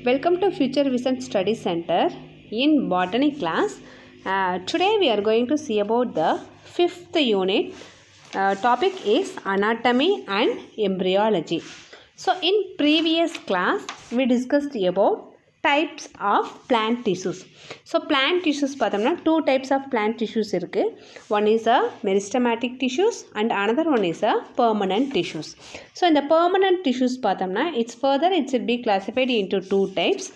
Welcome to Future Vision Study Center in Botany class. Today we are going to see about the 5th unit. Topic is anatomy and embryology. So in previous class we discussed about types of plant tissues. So plant tissues பார்த்தோம்னா two types of plant tissues இருக்கு. One is a meristematic tissues and another one is a permanent tissues. So in the permanent tissues பார்த்தோம்னா it will be classified into two types.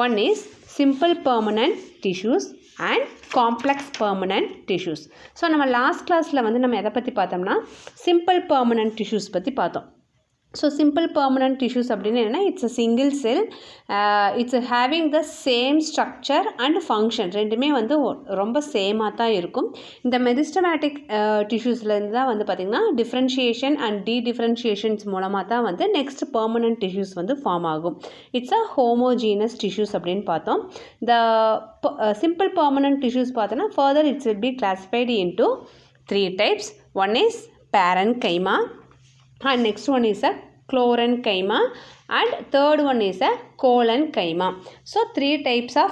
One is simple permanent tissues and complex permanent tissues. So நம்ம last classல வந்து நம்ம எதை பற்றி பார்த்தோம்னா simple permanent tissues பற்றி பார்த்தோம். So simple permanent tissues அப்படின்னா என்ன, it's a single cell, it's having the same structure and function, ரெண்டுமே வந்து ரொம்ப சேமாக தான் இருக்கும். இந்த மெரிஸ்டமேட்டிக் டிஷ்யூஸ்லேருந்து தான் வந்து பார்த்திங்கன்னா டிஃப்ரென்ஷியேஷன் அண்ட் டீடிஃப்ரென்ஷியேஷன்ஸ் மூலமாக தான் வந்து நெக்ஸ்ட் பெர்மனன்ட் டிஷ்யூஸ் வந்து ஃபார்ம் ஆகும். இட்ஸ் அ ஹோமோஜீனஸ் டிஷ்யூஸ் அப்படின்னு பார்த்தோம். இந்த simple permanent tissues பார்த்தோன்னா further it will be classified into three types. One is parenchyma and next one is a chlorenchyma and third one is a collenchyma. So three types of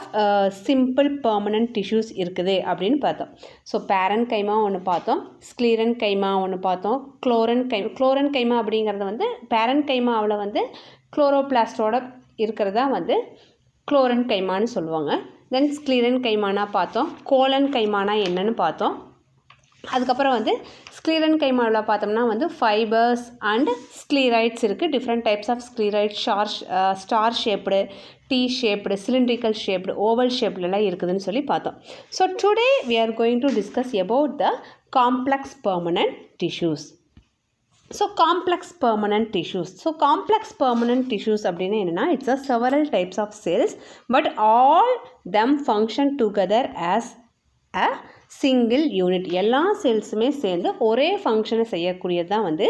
simple permanent tissues இருக்குது அப்படின்னு பார்த்தோம். So parenchyma ஒன்று பார்த்தோம், sclerenchyma ஒன்று பார்த்தோம், chlorenchyma அப்படிங்கிறது வந்து parenchymaவில் வந்து குளோரோபிளாஸ்டோட இருக்கிறதா வந்து chlorenchymaன்னு சொல்லுவாங்க. தென் sclerenchymaனா பார்த்தோம், collenchymaனா என்னன்னு பார்த்தோம். அதுக்கப்புறம் வந்து ஸ்க்ளீரன்கைமாவில் பார்த்தோம்னா வந்து ஃபைபர்ஸ் அண்ட் ஸ்க்ளீரைட்ஸ் இருக்குது. Different types of sclereid star shaped, T shaped, cylindrical shaped, oval ஷேப்லலாம் இருக்குதுன்னு சொல்லி பார்த்தோம். So today we are going to discuss about the complex permanent tissues. So complex permanent tissues. So complex permanent tissues அப்படின்னா என்னென்னா it's a several types of cells but all them function together as a single unit. எல்லா செல்ஸுமே சேர்ந்து ஒரே ஃபங்க்ஷனை செய்யக்கூடியது தான் வந்து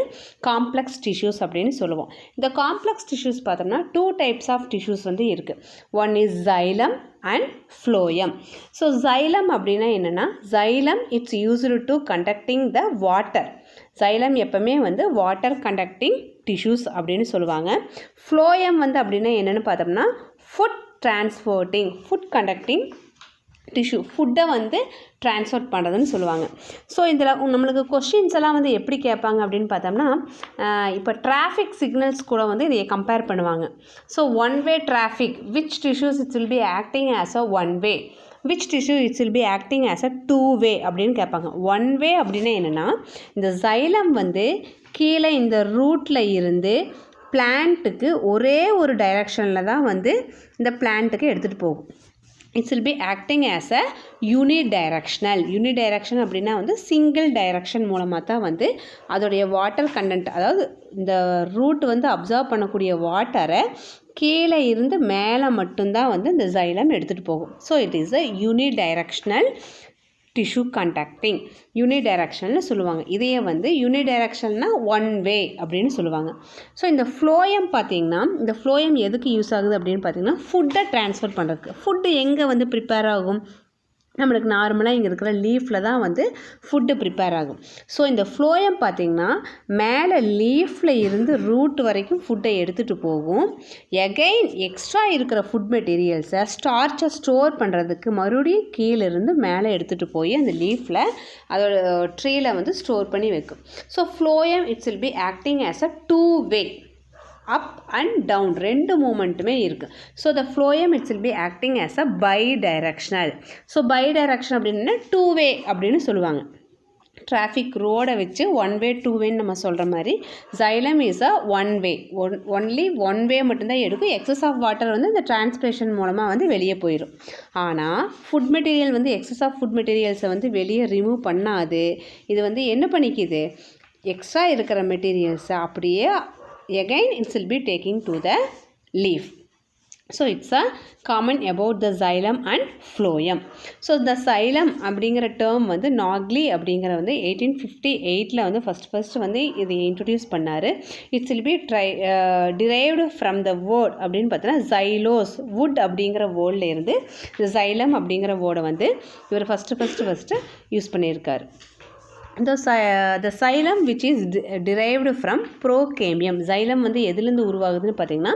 காம்ப்ளெக்ஸ் டிஷ்யூஸ் அப்படின்னு சொல்லுவோம். இந்த காம்ப்ளெக்ஸ் டிஷ்யூஸ் பார்த்தோம்னா டூ டைப்ஸ் ஆஃப் டிஷ்யூஸ் வந்து இருக்குது. One is xylem and phloem. So xylem அப்படின்னா என்னென்னா xylem it's used to conducting the water. xylem எப்பவுமே வந்து வாட்டர் கண்டக்டிங் டிஷ்யூஸ் அப்படின்னு சொல்லுவாங்க. phloem வந்து அப்படின்னா என்னென்னு பார்த்தோம்னா food transporting, food conducting tissue, ஃபுட்டை வந்து ட்ரான்ஸ்ஃபர் பண்ணுறதுன்னு சொல்லுவாங்க. ஸோ இதில் நம்மளுக்கு கொஷின்ஸ் எல்லாம் வந்து எப்படி கேட்பாங்க அப்படின்னு பார்த்தோம்னா இப்போ டிராஃபிக் சிக்னல்ஸ் கூட வந்து இதை கம்பேர் பண்ணுவாங்க. So one way traffic which tissues its will be acting as a one way, which tissue its will be acting as a two way அப்படின்னு கேட்பாங்க. ஒன் வே அப்படின்னா என்னென்னா இந்த xylem வந்து கீழே இந்த ரூட்டில் இருந்து பிளான்ட்டுக்கு ஒரே ஒரு டைரக்ஷனில் தான் வந்து இந்த பிளான்ட்டுக்கு எடுத்துகிட்டு போகும். It's will be acting as a unidirectional. Unidirection அப்படின்னா வந்து சிங்கிள் டைரக்ஷன் மூலமாக தான் வந்து அதோடைய வாட்டர் கண்டென்ட், அதாவது இந்த ரூட் வந்து அப்சர்வ் பண்ணக்கூடிய வாட்டரை கீழே இருந்து மேலே மட்டும்தான் வந்து இந்த xylem எடுத்துகிட்டு போகும். So it is a unidirectional tissue conducting, யூனிடைரக்ஷன்னு சொல்லுவாங்க. இதையே வந்து யூனிடைரக்ஷன்னா ஒன் வே அப்படின்னு சொல்லுவாங்க. ஸோ இந்த phloem பார்த்திங்கன்னா இந்த phloem எதுக்கு யூஸ் ஆகுது அப்படின்னு பார்த்திங்கன்னா ஃபுட்டை ட்ரான்ஸ்ஃபர் பண்ணுறதுக்கு. ஃபுட்டு எங்கே வந்து ப்ரிப்பேர் ஆகும், நம்மளுக்கு நார்மலாக இங்கே இருக்கிற லீஃபில் தான் வந்து ஃபுட்டு ப்ரிப்பேர் ஆகும். ஸோ இந்த phloem பார்த்திங்கன்னா மேலே லீஃபில் இருந்து ரூட் வரைக்கும் ஃபுட்டை எடுத்துகிட்டு போகும். எகைன் எக்ஸ்ட்ரா இருக்கிற ஃபுட் மெட்டீரியல்ஸை ஸ்டார்ச்சை ஸ்டோர் பண்ணுறதுக்கு மறுபடியும் கீழேருந்து மேலே எடுத்துகிட்டு போய் அந்த லீஃபில் அதோட ட்ரீயில் வந்து ஸ்டோர் பண்ணி வைக்கும். So phloem its will be acting as a two way, up and down ரெண்டு மூமெண்ட்டுமே இருக்குது. So the phloem its will be acting as a bidirectional. So bi direction அப்படின்னா டூ வே அப்படின்னு சொல்லுவாங்க. டிராஃபிக் ரோடை வச்சு ஒன் வே டூ வேன்னு நம்ம சொல்கிற மாதிரி xylem is a one way, only one way மட்டும்தான் எடுக்கும். எக்ஸஸ் ஆஃப் வாட்டர் வந்து இந்த டிரான்ஸ்பிரேஷன் மூலமாக வந்து வெளியே போயிடும். ஆனால் ஃபுட் மெட்டீரியல் வந்து எக்ஸஸ் ஆஃப் ஃபுட் மெட்டீரியல்ஸை வந்து வெளியே ரிமூவ் பண்ணாது. இது வந்து என்ன பண்ணிக்குது, எக்ஸ்ட்ரா இருக்கிற மெட்டீரியல்ஸை அப்படியே again it will be taking to the leaf. So it's a common about the xylem and phloem. So the xylem அப்படிங்கிற டேர்ம் வந்து நாக்லி அப்படிங்கிற வந்து 1858 வந்து ஃபஸ்ட் வந்து இதை இன்ட்ரடியூஸ் பண்ணார். It's will B derived from the word அப்படின்னு பார்த்தோன்னா xylose, wood அப்படிங்கிற வேர்டில் இருந்து இந்த xylem அப்படிங்கிற வேர்டை வந்து இவர் ஃபஸ்ட்டு யூஸ் பண்ணியிருக்கார். the xylem which is derived from procamium. xylem வந்து எதுலேருந்து உருவாகுதுன்னு பார்த்தீங்கன்னா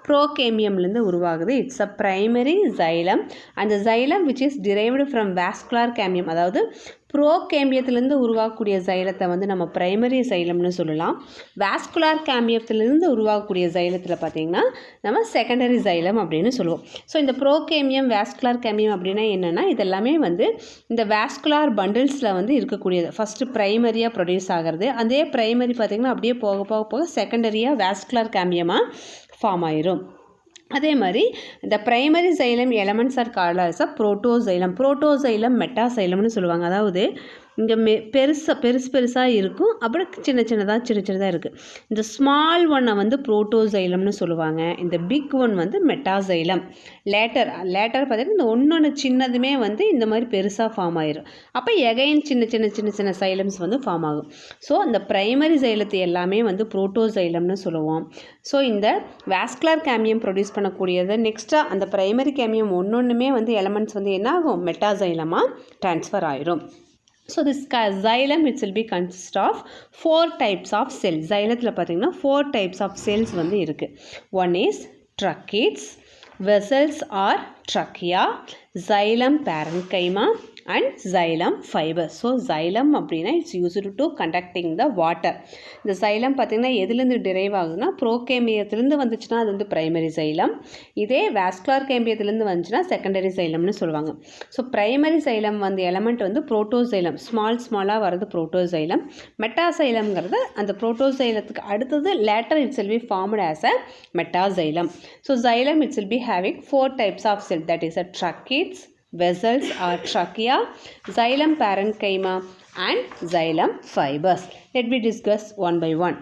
ப்ரோகேமியம்லேருந்து உருவாகுது. It's a primary xylem and the xylem which is derived from vascular cambium. அதாவது ப்ரோகேம்பியத்திலேருந்து உருவாகக்கூடிய சைலத்தை வந்து நம்ம பிரைமரி சைலம்னு சொல்லலாம். வாஸ்குலார் கேம்பியத்திலேருந்து உருவாகக்கூடிய சைலத்தில் பார்த்திங்கன்னா நம்ம செகண்டரி சைலம் அப்படின்னு சொல்லுவோம். ஸோ இந்த ப்ரோகேமியம் வாஸ்குலார் கேம்பியம் அப்படின்னா என்னென்னா இதெல்லாமே வந்து இந்த வாஸ்குலார் பண்டில்ஸில் வந்து இருக்கக்கூடியது. ஃபஸ்ட்டு ப்ரைமரியாக ப்ரொடியூஸ் ஆகிறது, அதே ப்ரைமரி பார்த்திங்கன்னா அப்படியே போக போக போக செகண்டரியாக வாஸ்குலார் கேம்பியமாக ஃபார்ம் ஆயிரும். அதே மாதிரி இந்த primary xylem elements are called as a protoxylem, protoxylem மெட்டாசைலம்னு சொல்லுவாங்க. அதாவது இங்கே பெருசாக இருக்கும், அப்புறம் சின்ன சின்னதாக இருக்குது. இந்த ஸ்மால் ஒன்னை வந்து புரோட்டோசைலம்னு சொல்லுவாங்க. இந்த பிக் ஒன் வந்து மெட்டாசைலம். லேட்டர் பார்த்திங்கன்னா இந்த ஒன்று சின்னதுமே வந்து இந்த மாதிரி பெருசாக ஃபார்ம் ஆயிரும். அப்போ எகைன் சின்ன சைலம்ஸ் வந்து ஃபார்ம் ஆகும். ஸோ இந்த பிரைமரி சைலத்தை எல்லாமே வந்து புரோட்டோசைலம்னு சொல்லுவோம். ஸோ இந்த வாஸ்குலார் கேம்பியம் ப்ரொடியூஸ் பண்ணக்கூடியது நெக்ஸ்ட்டாக அந்த பிரைமரி கேம்பியம் ஒன்றுமே வந்து எலமெண்ட்ஸ் வந்து என்ன ஆகும், மெட்டாசைலமாக ட்ரான்ஸ்ஃபர் ஆயிரும். So this xylem it will be consist of 4 types of cells. xylem பார்த்தீங்கன்னா 4 types of cells வந்து இருக்கு. One is tracheids, vessels or trachea, xylem parenchyma and xylem fibers. So xylem அப்படின்னா it's used to conducting the water. இந்த xylem பார்த்திங்கன்னா எதுலேருந்து drive ஆகுதுன்னா ப்ரோகேம்பியத்துலேருந்து வந்துச்சுன்னா அது வந்து பிரைமரி xylem. இதே வாஸ்குலார் கேம்பியத்துலேருந்து வந்துச்சுன்னா செகண்டரி xylemனு சொல்லுவாங்க. ஸோ பிரைமரி xylem வந்து எலமெண்ட் வந்து புரோட்டோசைலம், ஸ்மாலாக வர்றது புரோட்டோசைலம். மெட்டாசைலம்ங்கிறது அந்த புரோட்டோசைலத்துக்கு அடுத்தது later it's will be formed as a metaxylem. So xylem it's will be having 4 types of cell, that is a tracheids, vessels or trachea, xylem parenchyma and xylem fibers. Let me discuss one by one.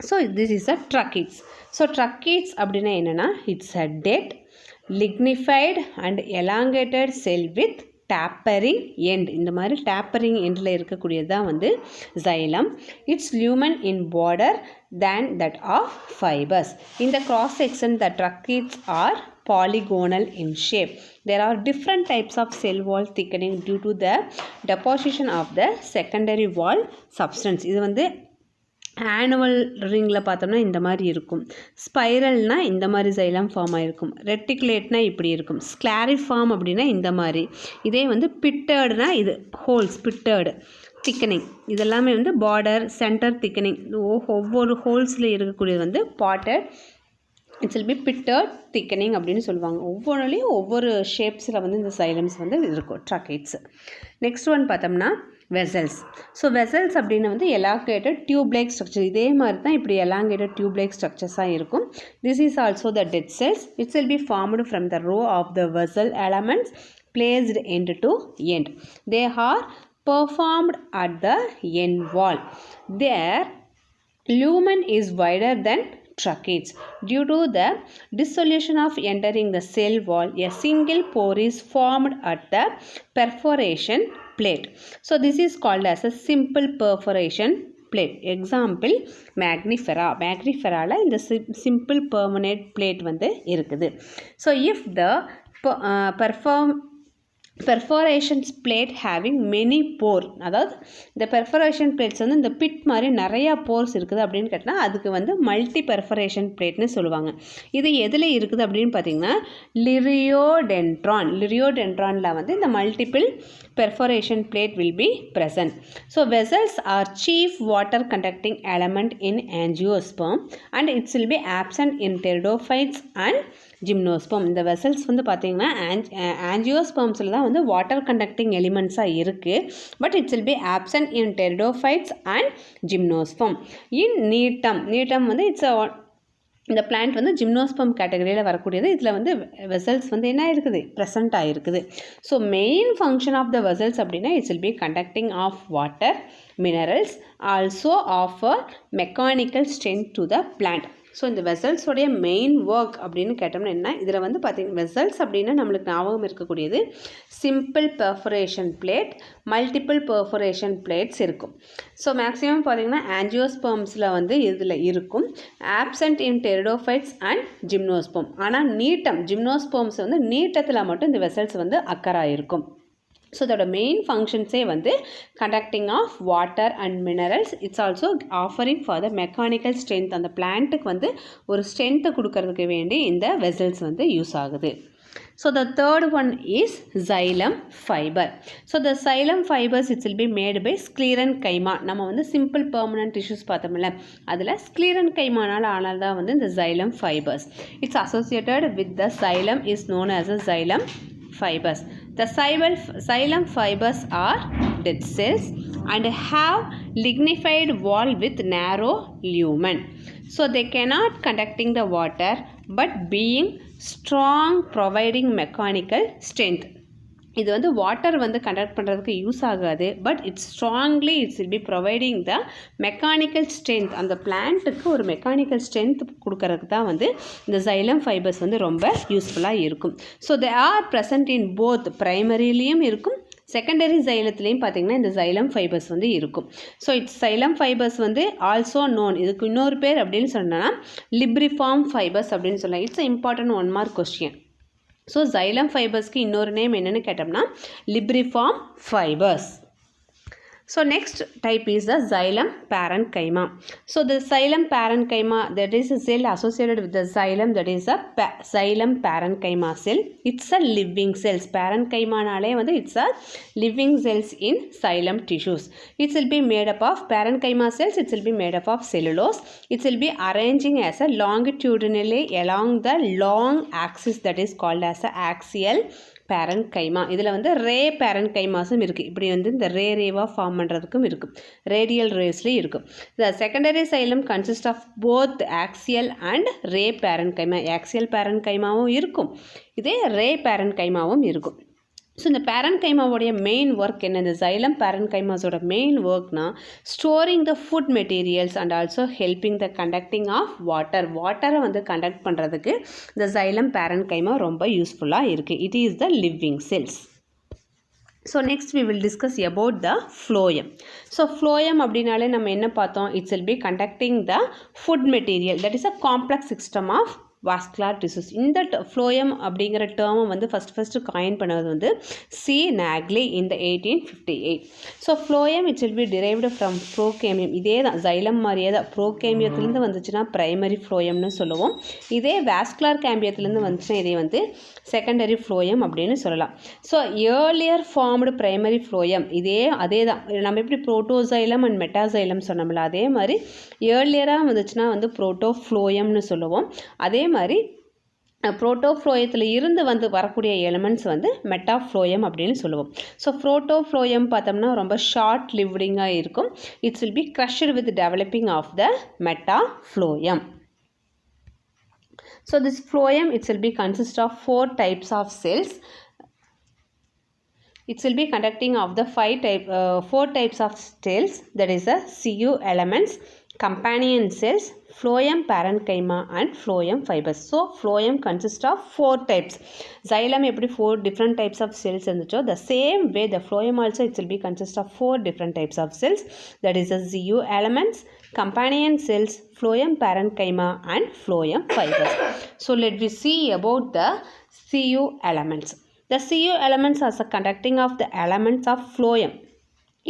So this is a tracheids. So tracheids அப்படின்னா என்னன்னா it's a dead, lignified and elongated cell with tapering end. இந்த மாதிரி tapering endல இருக்கக்கூடியது தான் வந்து xylem. Its lumen in border than that of fibers. In the cross section the tracheids are polygonal in shape. There are different types of cell wall thickening due to the deposition of the secondary wall substance. இது வந்து annual ரிங்கில் பார்த்தோம்னா இந்த மாதிரி இருக்கும், ஸ்பைரல்னால் இந்த மாதிரி xylem form ஆகிருக்கும், ரெட்டிகுலேட்னா இப்படி இருக்கும், ஸ்க்ளாரிஃபார்ம் அப்படின்னா இந்த மாதிரி. இதே வந்து பிட்டர்டுனா இது ஹோல்ஸ், பிட்டர்டு திக்கனிங் இதெல்லாமே வந்து பார்டர் சென்டர் திக்கனிங். ஒவ்வொரு ஹோல்ஸில் இருக்கக்கூடியது வந்து pitted, it's will be pitted thickening அப்படின்னு சொல்லுவாங்க. ஒவ்வொன்றுலேயும் ஒவ்வொரு ஷேப்ஸில் வந்து இந்த xylems வந்து இருக்கும் ட்ரக்கெட்ஸ். நெக்ஸ்ட் ஒன் பார்த்தோம்னா வெசல்ஸ். ஸோ வெசல்ஸ் அப்படின்னு வந்து எலாங்கேட்டட் டியூப் லைக் ஸ்ட்ரக்சர். இதே மாதிரி தான் இப்படி எலாங்கேட்டட் டியூப் லைக் ஸ்ட்ரக்சர்ஸாக இருக்கும். This is also the dead cells. Its will be formed from the row of the vessel elements placed end to end. They are performed at the end wall. Their lumen is wider than tracheids. Due to the dissolution of entering the cell wall, a single pore is formed at the perforation plate. So this is called as a simple perforation plate. Example magnifera. Magniferaல இந்த simple permanent plate வந்து இருக்குது. So if the perforation plate having many pore, அதாவது இந்த perforation plates வந்து இந்த bit மாதிரி நிறையா force இருக்குது அப்படின்னு கேட்டால் அதுக்கு வந்து மல்டி பெர்ஃபரேஷன் பிளேட்னு சொல்லுவாங்க. இது எதில் இருக்குது அப்படின்னு பார்த்தீங்கன்னா லிரியோடென்ட்ரானில் வந்து இந்த multiple perforation plate will be present. So vessels are chief water conducting element in angiosperm and it will be absent in pteridophytes and gymnosperm. இந்த வெசல்ஸ் வந்து பார்த்தீங்கன்னா ஆஞ்சியோஸ்பர்ம்ஸில் தான் வந்து வாட்டர் கண்டக்டிங் எலிமெண்ட்ஸாக இருக்குது. But it's will be absent in pteridophytes and gymnosperm. In Gnetum வந்து it's இந்த பிளான்ட் வந்து ஜிம்னோஸ்பம் கேட்டகரியில் வரக்கூடியது. இதில் வந்து வெசல்ஸ் வந்து என்ன இருக்குது, ப்ரெசண்ட் ஆகிருக்குது. So main function of the vessels அப்படின்னா it's will be conducting of water, minerals, also offer mechanical strength to the plant. So இந்த வெசல்ஸோடைய மெயின் ஒர்க் அப்படின்னு கேட்டோம்னா என்ன, இதில் வந்து பார்த்திங்கன்னா வெசல்ஸ் அப்படின்னா நம்மளுக்கு ஞாபகம் இருக்கக்கூடியது simple perforation plate, multiple perforation plates இருக்கும். ஸோ மேக்ஸிமம் பார்த்திங்கன்னா ஆஞ்சியோஸ்பர்ம்ஸில் வந்து இதில் இருக்கும், absent in pteridophytes and gymnosperm. ஆனால் ஜிம்னோஸ்பர்ம்ஸ் வந்து நீட்டத்தில் மட்டும் இந்த வெசல்ஸ் வந்து அக்கராக இருக்கும். ஸோ அதோட மெயின் ஃபங்க்ஷன்ஸே வந்து conducting of water and minerals. Its also offering for the mechanical strength. அந்த பிளான்ட்டுக்கு வந்து ஒரு ஸ்ட்ரென்த்தை கொடுக்கறதுக்கு வேண்டி இந்த வெசல்ஸ் வந்து யூஸ் ஆகுது. So the third one is xylem fiber. So the xylem fibers it will be made by sclerenchyma. நம்ம வந்து simple permanent tissues பார்த்தோம்ல, அதில் sclerenchymaனால ஆனதான் வந்து இந்த xylem fibers. It's associated with the xylem is known as a xylem fibers. The xylem fibers are dead cells and have lignified wall with narrow lumen. So they cannot conducting the water but being strong providing mechanical strength. இது வந்து water வந்து conduct பண்ணுறதுக்கு use ஆகாது, but it's strongly it's will B providing the mechanical strength. அந்த பிளான்ட்டுக்கு ஒரு mechanical strength கொடுக்கறதுக்கு தான் வந்து இந்த xylem ஃபைபர்ஸ் வந்து ரொம்ப யூஸ்ஃபுல்லாக இருக்கும். So they are present in both ப்ரைமரிலையும் இருக்கும், செகண்டரி சைலத்துலேயும் பார்த்திங்கன்னா இந்த xylem ஃபைபர்ஸ் வந்து இருக்கும். ஸோ இட்ஸ் xylem ஃபைபர்ஸ் வந்து ஆல்சோ நோன், இதுக்கு இன்னொரு பேர் அப்படின்னு சொன்னால் லிப்ரிஃபார்ம் ஃபைபர்ஸ் அப்படின்னு சொல்லலாம். It's important 1 mark question. So xylem ஃபைபர்ஸ்க்கு இன்னொரு நேம் என்னென்னு கேட்டோம்னா libriform fibres. So next type is the xylem parenchyma. So the xylem parenchyma, that is a cell associated with the xylem, that is a xylem parenchyma cell. It's a living cells. Parenchyma naale vandu it's a living cells in xylem tissues. It will be made up of parenchyma cells. It will be made up of cellulose. It will be arranging as a longitudinally along the long axis, that is called as a axial parenchyma. இதில் வந்து ரே பேரன்கைமாஸும் இருக்குது. இப்படி வந்து இந்த ரேவாக form பண்ணுறதுக்கும் இருக்குது, radial ரேஸ்லேயும் இருக்குது. The secondary xylem consist of both axial and ray parenchyma. Axial பேரன்கைமாவும் இருக்கும், இதே ரே பேரன்கைமாவும் இருக்கும். ஸோ இந்த பேரன்கைமாவோடைய மெயின் ஒர்க் என்ன? இந்த xylem parenchymaஸோட மெயின் ஒர்க்னா storing the food materials and also helping the conducting of water. வாட்டரை வந்து கண்டக்ட் பண்ணுறதுக்கு இந்த xylem parenchyma ரொம்ப யூஸ்ஃபுல்லாக இருக்குது. It is the living cells. So next we will discuss about the phloem. So phloem அப்படின்னாலே நம்ம என்ன பார்த்தோம்? It's will be conducting the food material, that is a complex system of vascular tissues. இந்த phloem அப்படிங்கிற டேர்மை வந்து first coin பண்ணது வந்து C Nageli in the 1858. So phloem it's will be derived from procambium. இதே தான் xylem மாதிரியே தான், ப்ரோகேமியத்துலேருந்து வந்துச்சுன்னா ப்ரைமரி ஃப்ளோயம்னு சொல்லுவோம். இதே வாஸ்குலர் கேம்பியத்துலேருந்து வந்துச்சுன்னா இதே வந்து செகண்டரி ஃப்ளோயம் அப்படின்னு சொல்லலாம். So earlier formed primary phloem அதே தான். நம்ம எப்படி புரோட்டோசைலம் அண்ட் மெட்டாசைலம் சொன்னோம்ல, அதே மாதிரி ஏர்லியராக வந்துச்சுன்னா வந்து புரோட்டோஃப்ளோயம்னு சொல்லுவோம். அதே மாதிரி புரோட்டோஃப்ளோயத்தில் இருந்து வந்து வரக்கூடிய எலிமெண்ட்ஸ் வந்து மெட்டாஃப்ளோயம் அப்படின்னு சொல்லுவோம். ஸோ புரோட்டோஃப்ளோயம் பார்த்தோம்னா ரொம்ப ஷார்ட் லிவ்டிங்காக இருக்கும். It's will be crushed with developing of the metaphloem. So this phloem it will be consist of 4 types of cells. It will be conducting of the 4 types of cells, that is the Cu elements, companion cells, phloem parenchyma and phloem fibers. So phloem consists of 4 types. Xylem எப்படி 4 different types of cells இருந்துச்சோ, the same way the phloem also it will be consist of 4 different types of cells, that is the Cu elements, companion cells, phloem parenchyma and phloem fibers. So let we see about the Cu elements. The Cu elements are the conducting of the elements of phloem.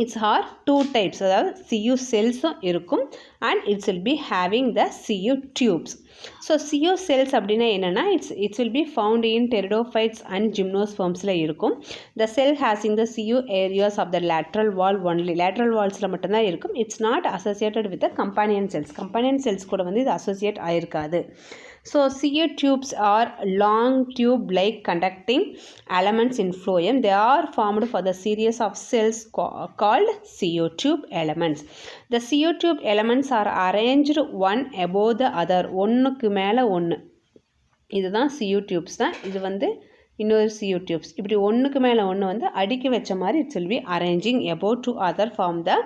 It's are 2 types, அதாவது Cu cells இருக்கும் and it will be having the Cu tubes. So Cu cells அப்படின்னா என்னன்னா it will be found in pteridophytes and gymnospermsல இருக்கும். The cell has in the Cu areas of the lateral wall only. lateral wallsல மட்டும்தான் இருக்கும். It's not associated with the companion cells. companion cells கூட வந்து இது associate ஆயிருக்காது. So Cu tubes are long tube-like conducting elements in phloem. They are formed for the series of cells called Cu tube elements. The Cu tube elements are arranged one above the other. ஒன்றுக்கு மேலே ஒன்று. இதுதான் Cu tubes தான். இது வந்து இன்னொரு Cu tubes. இப்படி ஒன்றுக்கு மேலே ஒன்று வந்து அடுக்கி வச்ச மாதிரி it will be arranging above to other form the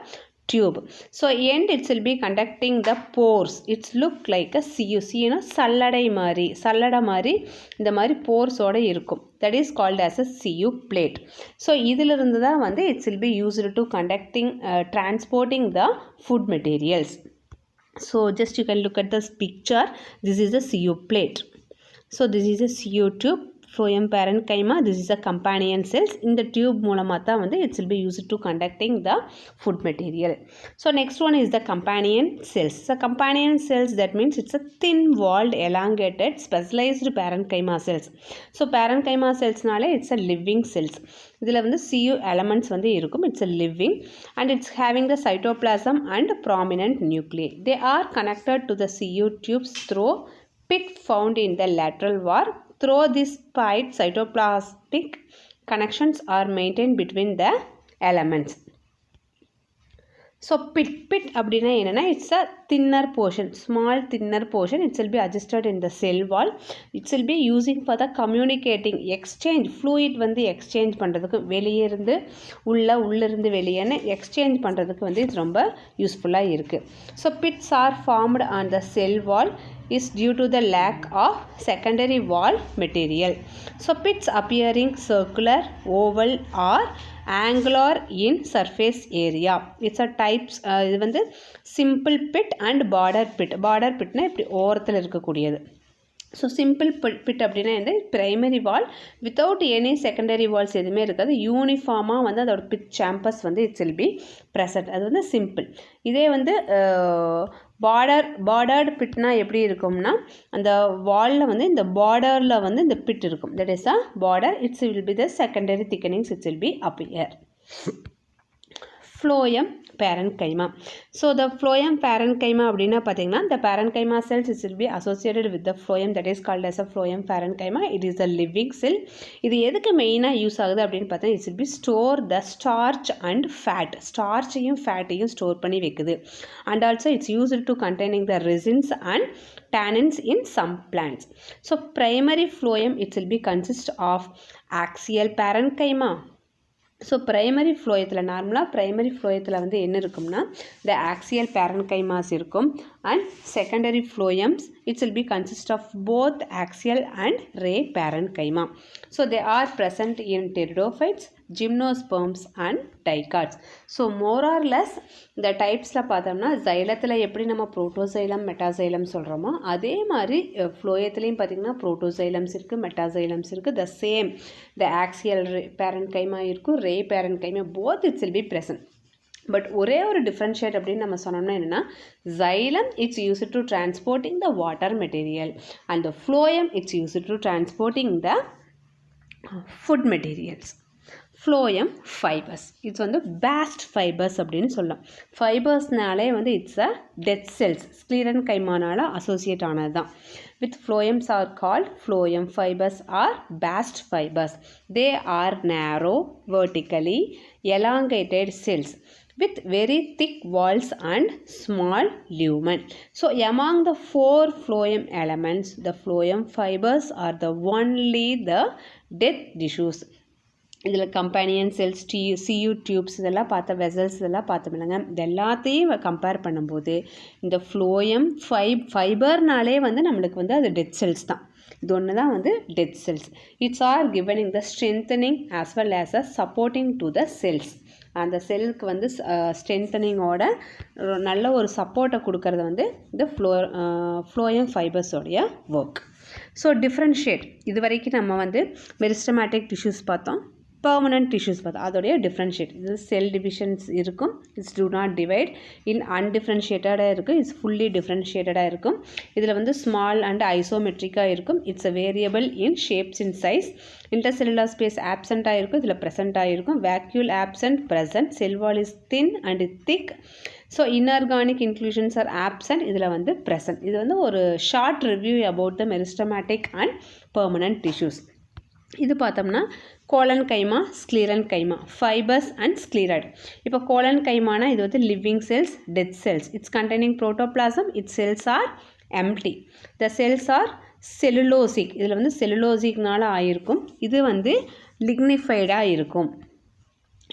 tube. So end it will be conducting the pores. It's look like a Cu. Cuனா சல்லடை மாதிரி இந்த மாதிரி போர்ஸோட இருக்கும். That is called as a Cu plate. So இதிலிருந்து தான் வந்து it will be used to conducting transporting the food materials. So just you can look at this picture. This is a Cu plate. So this is a Cu tube. phloem parenchyma. This is a companion cells. In the tube மூலமா தான் வந்து it will be used to conducting the food material. So next one is the companion cells. So companion cells, that means it's a thin walled elongated specialized parenchyma cells. So parenchyma cells நாலே it's a living cells. இதில் வந்து CU elements வந்து இருக்கும். It's a living and it's having the cytoplasm and prominent nuclei. They are connected to the CU tubes through pit found in the lateral wall. Through this pit, cytoplasmic connections are maintained between the elements. So pit அப்படினா என்னன்னா, it's a thinner portion, small thinner portion. It will be adjusted in the cell wall. It will be using for the communicating exchange. Fluid வந்து exchange பண்ணுறதுக்கு, வெளியே இருந்து உள்ளிருந்து வெளியேன்னு exchange பண்ணுறதுக்கு வந்து இது ரொம்ப யூஸ்ஃபுல்லாக இருக்குது. So pits are formed on the cell wall is due to the lack of secondary wall material. So pits appearing circular, oval or angular in surface area. It's a types இது வந்து simple pit and border pit. Border pitனா இப்படி ஓரத்தில் இருக்கக்கூடியது. So simple bit அப்படின்னா வந்து primary வால் without any secondary Waals எதுவுமே இருக்காது. யூனிஃபார்மாக வந்து அதோட பிட் சாம்பஸ் வந்து இட்ஸ் வில் பி ப்ரெசன்ட். அது வந்து சிம்பிள். இதே வந்து பார்டர்டு பிட்னா எப்படி இருக்கும்னா, அந்த வாலில் வந்து இந்த பார்டரில் வந்து இந்த பிட் இருக்கும். That is a border. It's will be the secondary thickenings. It's will be appear. Phloem parenchyma. So the phloem parenchyma அப்படின்னா பார்த்தீங்கன்னா, the parenchyma cells will be associated with the phloem, that is called as a phloem parenchyma. It is a living cell. இது எதுக்கு மெயினாக use ஆகுது அப்படின்னு பார்த்தீங்கன்னா, it will be store the starch and fat. ஸ்டார்ச்சையும் ஃபேட்டையும் ஸ்டோர் பண்ணி வைக்குது. And also it's used to containing the resins and tannins in some plants. So primary phloem, it will be consist of axial parenchyma. So primary ஃப்ளோயத்தில் நார்மலாக primary ஃப்ளோயத்தில் வந்து என்ன இருக்கும்னா, த axial parenchymas இருக்கும். And secondary phloems it's will be consist of both axial and ray parenchyma. So they are present in pteridophytes, gymnosperms and dicots. So more or less இந்த டைப்ஸில் பார்த்தோம்னா, ஜைலத்தில் எப்படி நம்ம புரோட்டோசைலம் மெட்டாசைலம் சொல்கிறோமோ அதே மாதிரி ஃப்ளோயத்துலேயும் பார்த்திங்கன்னா புரோட்டோசைலம்ஸ் இருக்குது, மெட்டாசைலம்ஸ் இருக்குது. The same the axial parenchyma இருக்கும், ray parenchyma, both it's will be present. But ஒரே ஒரு டிஃப்ரென்ஷியேட் அப்படின்னு நம்ம சொன்னோம்னா என்னென்னா, xylem it's used to transporting the water material and the phloem it's used to transporting the food materials. Phloem fibres, it's வந்து bast fibres அப்படின்னு சொல்லலாம். ஃபைபர்ஸ்னாலே வந்து இட்ஸ் அ டெட் செல்ஸ், ஸ்க்ளீரன் கைமானால் அசோசியேட் ஆனது தான். With phloems are called phloem fibres or paste fibres. They are நேரோ, vertically elongated cells with very thick walls and small lumen. So among the four phloem elements, the phloem fibers are the only the dead tissues. இதில் companion cells, see you tubes இதெல்லாம் பார்த்த, vessels இதெல்லாம் பார்த்தோம்லங்க. இது எல்லாத்தையும் compare பண்ணும்போது இந்த phloem ஃபைபர்னாலே வந்து நம்மளுக்கு வந்து அது டெட் செல்ஸ் தான். இது ஒன்று தான் வந்து dead cells. Its are given in the strengthening as well as a supporting to the cells. அந்த செல்லுக்கு வந்து ஸ்ட்ரென்தனிங்கோட நல்ல ஒரு சப்போர்ட்டை கொடுக்கறது வந்து இந்த ஃப்ளோயம் ஃபைபர்ஸோடைய ஒர்க். ஸோ டிஃப்ரென்ஷியேட், இது வரைக்கும் நம்ம வந்து மெரிஸ்டமேட்டிக் டிஷ்யூஸ் பார்த்தோம், பெர்மனன்ட் டிஷ்யூஸ் பார்த்தோம். அதோடைய டிஃப்ரென்ஷியேட், இது செல் டிவிஷன்ஸ் இருக்கும், இட்ஸ் டூ நாட் டிவைட். இன் அன்டிஃப்ரென்ஷியேட்டடாக இருக்குது, இட்ஸ் ஃபுல்லி டிஃப்ரென்ஷியேட்டடாக இருக்கும். இதில் வந்து ஸ்மால் அண்ட் ஐசோமெட்ரிக்காக இருக்கும். It's a variable in shapes in size. Intercellular space ஆப்சண்ட்டாக இருக்கும், இதில் ப்ரெசண்ட்டாக இருக்கும். Vacuole absent, present. Cell wall is thin and thick. So inorganic inclusions are absent, இதில் வந்து ப்ரெசன்ட். இது வந்து ஒரு short review about the meristematic and permanent tissues. இது பார்த்தோம்னா collenchyma, sclerenchyma, fibres and sclereid. இப்போ கோலன் கைமானா இது வந்து living cells, dead cells. It's containing protoplasm. It's cells R empty. The cells are cellulosic. இதில் வந்து செல்லுலோசிக்னால ஆகிருக்கும். இது வந்து லிக்னிஃபைடாக இருக்கும்.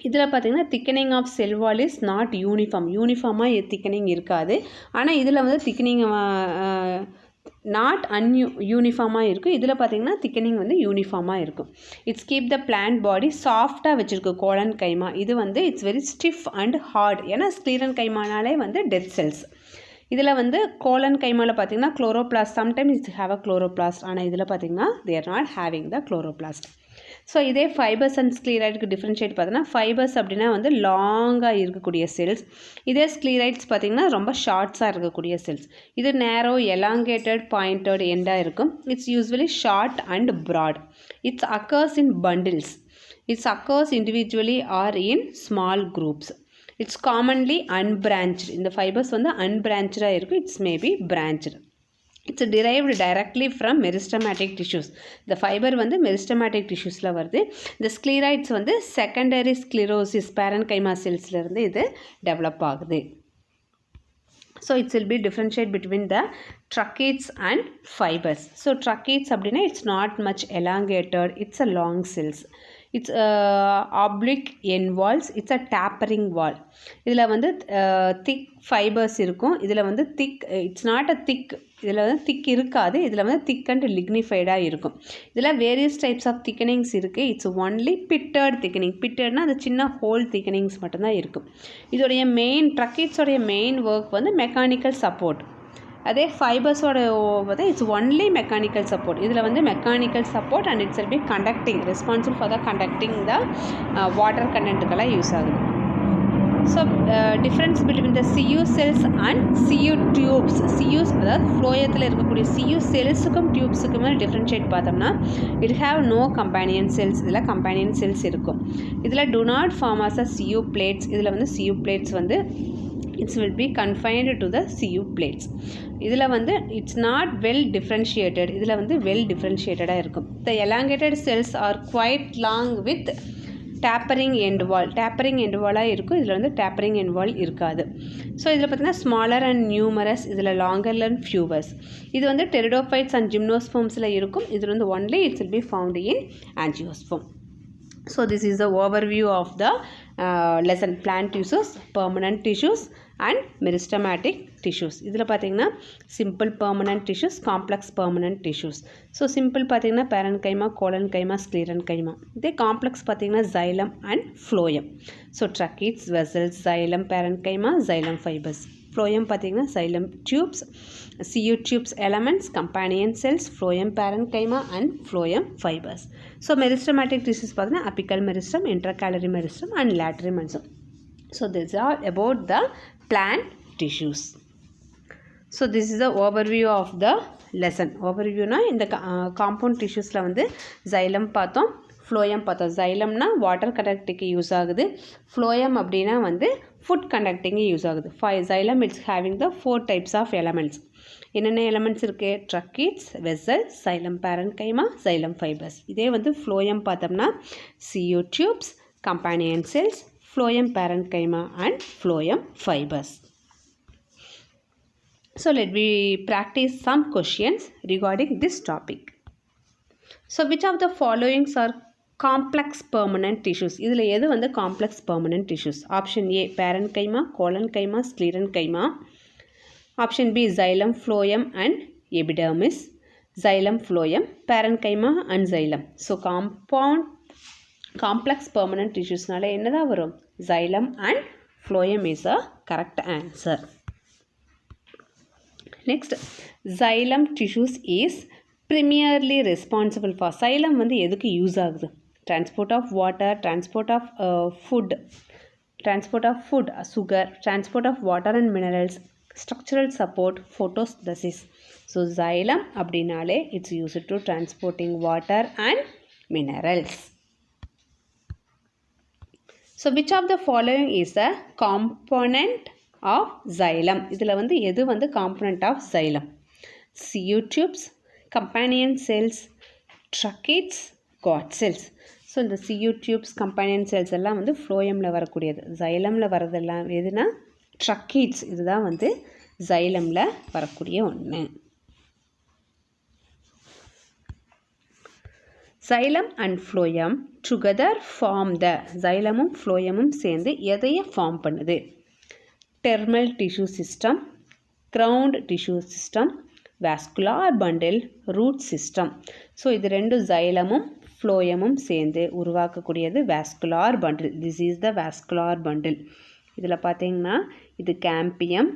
இதில் பார்த்திங்கன்னா thickening of cell wall is not யூனிஃபார்மாக திக்கனிங் இருக்காது. ஆனால் இதில் வந்து திக்கனிங் நாட் யூனிஃபார்மாக இருக்கும். இதில் பார்த்திங்கன்னா திக்கனிங் வந்து யூனிஃபார்மாக இருக்கும். Its keep the plant body சாஃப்டாக வச்சுருக்கு கோலன் கைமா. இது வந்து its very stiff and hard. ஏன்னா ஸ்க்ளீரன் கைமானாலே வந்து டெட் செல்ஸ். இதில் வந்து கோலன் கைமாவில் பார்த்திங்கன்னா chloroplast, sometimes it have a chloroplast, ஆனால் இதில் பார்த்திங்கன்னா they are not having the chloroplast. So இதே ஃபைபர்ஸ் அண்ட் ஸ்க்ளீரைடுக்கு டிஃப்ரென்ஷியேட் பார்த்தோன்னா ஃபைபர்ஸ் அப்படின்னா வந்து லாங்காக இருக்கக்கூடிய செல்ஸ், இதே ஸ்க்ளீரைட்ஸ் பார்த்திங்கன்னா ரொம்ப ஷார்ட்ஸாக இருக்கக்கூடிய செல்ஸ். இது நேரோ எலாங்கேட்டட் பாயிண்டட் எண்டாக இருக்கும். It's usually short and broad. It's occurs in bundles. It's occurs individually or in small groups. It's commonly unbranched. இந்த ஃபைபர்ஸ் வந்து அன்பிரான்ச்சாக இருக்கும். It's maybe branched. It's derived directly from meristematic tissues. The fiber வந்து meristematic tissuesல வருது. இந்த sclerites வந்து secondary sclerosis parenchyma cellsல இருந்து இது டெவலப் ஆகுது. So it will be differentiate between the tracheids and fibers. So tracheids அப்படின்னா it's not much elongated. It's a long cells. It's oblique end walls. It's a tapering wall. இதில் வந்து thick fibers இருக்கும். இதில் வந்து thick, it's not a thick, இதில் வந்து திக் இருக்காது. இதில் வந்து திக் அண்ட் லிக்னிஃபைடாக இருக்கும். இதில் வேரியஸ் டைப்ஸ் ஆஃப் திக்கனிங்ஸ் இருக்குது. It's only pitted thickening. பிட்டட்னா அது சின்ன ஹோல் திக்கனிங்ஸ் மட்டும்தான் இருக்கும். இதோடைய மெயின் ட்ரக்கீட்ஸோடைய மெயின் ஒர்க் வந்து மெக்கானிக்கல் சப்போர்ட். அதே ஃபைபர்ஸோட வந்து இட்ஸ் ஒன்லி மெக்கானிக்கல் சப்போர்ட். இதில் வந்து mechanical support and it's will be conducting, responsible for the conducting the water கண்டென்ட்டுக்கெல்லாம் யூஸ் ஆகுது. So difference between the sieve cells and sieve tubes. Sieves அதாவது ஃப்ளோயத்தில் இருக்கக்கூடிய சியூ செல்ஸுக்கும் டியூப்ஸுக்குமே டிஃப்ரென்ஷியேட் பார்த்தோம்னா it have no companion cells. இதில் companion cells இருக்கும். இதில் do not form as a sieve plates. இதில் வந்து சியூ பிளேட்ஸ் வந்து its will be confined to the sieve plates. இதில் வந்து இட்ஸ் நாட் வெல் டிஃப்ரென்ஷியேட்டட். இதில் வந்து வெல் டிஃப்ரென்ஷியேட்டடாக இருக்கும். The elongated cells are quite long with tapering end wall. Tapering end வாலாக இருக்கும். இதில் வந்து டேப்பரிங் எண்ட் வால் இருக்காது. ஸோ இதில் பார்த்திங்கன்னா ஸ்மாலர் அண்ட் நியூமரஸ், இதில் லாங்கர் அண்ட் ஃபியூவர்ஸ். இது வந்து டெரிடோஃபைட்ஸ் அண்ட் ஜிம்னோஸ்போம்ஸில் இருக்கும். இதில் வந்து only it's will B found in angiosperm. So this is the overview of the lesson. Plant tissues, permanent tissues and meristematic tissues. இதில் பார்த்தீங்கன்னா simple permanent tissues, complex permanent tissues. So simple பார்த்தீங்கன்னா parenchyma, collenchyma, sclerenchyma. இதே complex பார்த்தீங்கன்னா xylem and phloem. So tracheids, vessels, xylem, parenchyma, xylem fibers. Phloem பார்த்தீங்கன்னா xylem tubes, CU tubes elements, companion cells, phloem parenchyma and phloem fibers. So meristematic tissues பார்த்தீங்கன்னா apical meristem, intracalary meristem and lateral meristem. So these are about the plant tissues. So this is the overview of the lesson. Overviewனா இந்த compound tissuesல வந்து xylem பார்த்தோம், phloem பார்த்தோம். xylemனா water கண்டக்டிங்க்கு use ஆகுது. phloem அப்படின்னா வந்து ஃபுட் கண்டக்டிங்கு யூஸ் ஆகுது. xylem its having the 4 types of elements. என்னென்ன எலமெண்ட்ஸ் இருக்குது? Tracheids, vessel, xylem parenchyma, xylem fibers. இதே வந்து phloem பார்த்தோம்னா CU tubes, companion cells, phloem parenchyma and phloem fibers. So let me practice some questions regarding this topic. So which of the following are complex permanent tissues? இதில் எது வந்து complex permanent tissues? Option A parenchyma, collenchyma, sclerenchyma. Option B xylem, phloem and epidermis. Xylem, phloem, parenchyma and xylem. So complex permanent tissuesனால என்னதான் வரும்? Xylem and phloem is a correct answer. Next, xylem tissues is primarily responsible for. Xylem வந்து எதுக்கு use ஆகுது? Transport of water, transport of food, sugar, transport of water and minerals, structural support, photosynthesis. So xylem அப்படினாலே it's used to transporting water and minerals. So which of the following is a component of xylem? இதில் வந்து எது வந்து component of xylem? CU tubes, companion cells, tracheids, cord cells. So இந்த CU tubes, companion cells எல்லாம் வந்து phloemல வரக்கூடியது. xylemல வரதெல்லாம் எதுனா tracheids. இதுதான் வந்து xylemல வரக்கூடிய ஒன்று. xylem and phloem together form the. xylemமும் phloemமும் சேர்ந்து எதைய ஃபார்ம் பண்ணுது? terminal tissue system, ground tissue system, vascular bundle, root system. So இது ரெண்டு xylemமும் phloemமும் சேர்ந்து உருவாக்கக்கூடியது vascular bundle. This is the vascular bundle. இதில் பார்த்தீங்கன்னா இது campium,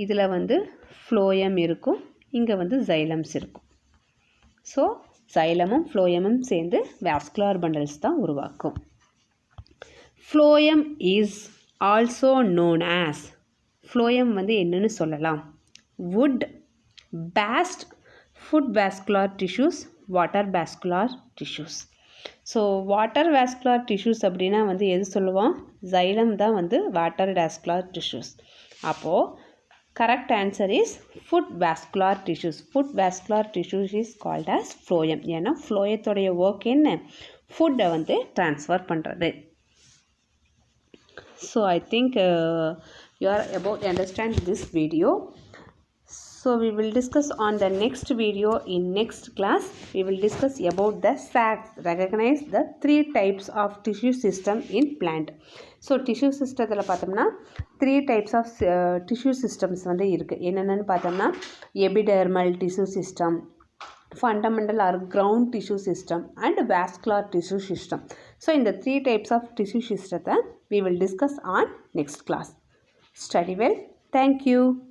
இதில் வந்து ஃப்ளோயம் இருக்கும், இங்கே வந்து xylems இருக்கும். ஸோ xylemமும் ஃப்ளோயமும் சேர்ந்து வாஸ்குலர் பண்டல்ஸ் தான் உருவாக்கும். Phloem is also known as, phloem வந்து என்னன்னு சொல்லலாம், wood based food vascular tissues, water vascular tissues. So water vascular tissues அப்படின்னா வந்து எது சொல்லுவோம், xylem தான் வந்து வாட்டர் வாஸ்குலர் டிஷ்யூஸ். அப்போது correct answer is food vascular tissues. Food vascular tissues is called as phloem. ஏன்னா ஃப்ளோயத்தோடைய ஒர்க் என்ன, ஃபுட்டை வந்து ட்ரான்ஸ்ஃபர் பண்ணுறது. So I think you are about to understand this video. So we will discuss on the next video in next class. We will discuss about the facts. Recognize the 3 types of tissue system in plant. So tissue system பார்த்தோம்னா 3 types of tissue systems வந்து இருக்குது. என்னென்னு பார்த்தோம்னா epidermal tissue system, fundamental or ground tissue system and vascular tissue system. So in the 3 types of tissue system we will discuss on next class. Study well. Thank you.